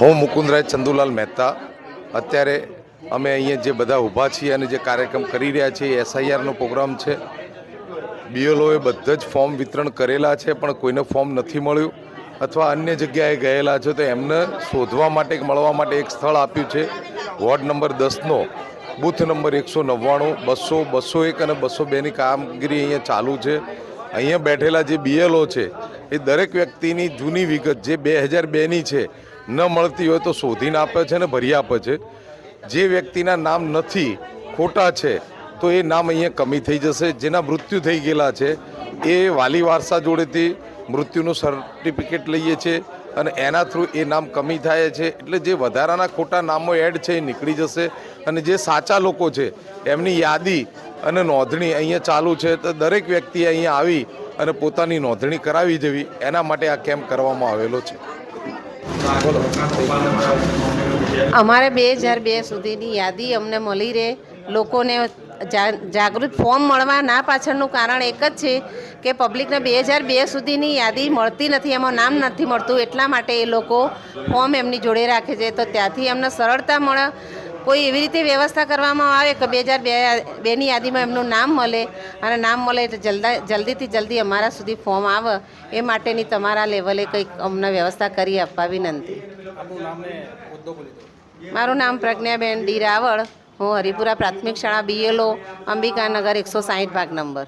હું મુકુંદરાજ ચંદુલાલ મહેતા। અત્યારે અમે અહીંયા જે બધા ઊભા છીએ અને જે કાર્યક્રમ કરી રહ્યા છીએ એસઆઈઆરનો પ્રોગ્રામ છે। બીએલઓએ બધા જ ફોર્મ વિતરણ કરેલા છે, પણ કોઈને ફોર્મ નથી મળ્યું અથવા અન્ય જગ્યાએ ગયેલા છે, તો એમને શોધવા માટે મળવા માટે એક સ્થળ આપ્યું છે। વોર્ડ નંબર 10નો બૂથ નંબર 199, 200, 201 અને 202ની કામગીરી અહીંયા ચાલુ છે। અહીંયા બેઠેલા જે બીએલઓ છે એ દરેક વ્યક્તિની જૂની વિગત જે 2002ની છે ન મળતી હોય તો શોધીને આપે છે અને ભરી આપે છે। જે વ્યક્તિના નામ નથી, ખોટા છે, તો એ નામ અહીંયા કમી થઈ જશે। જેના મૃત્યુ થઈ ગયેલા છે એ વાલી વારસા જોડેથી મૃત્યુનું સર્ટિફિકેટ લઈએ છીએ અને એના થ્રુ એ નામ કમી થાય છે। એટલે જે વધારાના ખોટા નામો એડ છે એ નીકળી જશે અને જે સાચા લોકો છે એમની યાદી અને નોંધણી અહીંયા ચાલુ છે। તો દરેક વ્યક્તિએ અહીંયા આવી અને પોતાની નોંધણી કરાવી જવી, એના માટે આ કેમ્પ કરવામાં આવેલો છે। અમારે 2002 સુધીની યાદી અમને મળી રહે, લોકોને જાગૃત ફોર્મ મળવા ના પાછળનું કારણ એક જ છે કે પબ્લિકને 2002 સુધીની યાદી મળતી નથી, એમાં નામ નથી મળતું, એટલા માટે એ લોકો ફોર્મ એમની જોડે રાખે છે। તો ત્યાંથી એમને સરળતા મળે, કોઈ એવી રીતે વ્યવસ્થા કરવામાં આવે કે 2002ની યાદીમાં એમનું નામ મળે અને નામ મળે એટલે જલ્દીથી જલ્દી અમારા સુધી ફોર્મ આવે, એ માટેની તમારા લેવલે કંઈક અમને વ્યવસ્થા કરી આપવા વિનંતી। મારું નામ પ્રજ્ઞાબેન ડી રાવળ, હું હરિપુરા પ્રાથમિક શાળા બીએલઓ, અંબિકાનગર 160 ભાગ નંબર।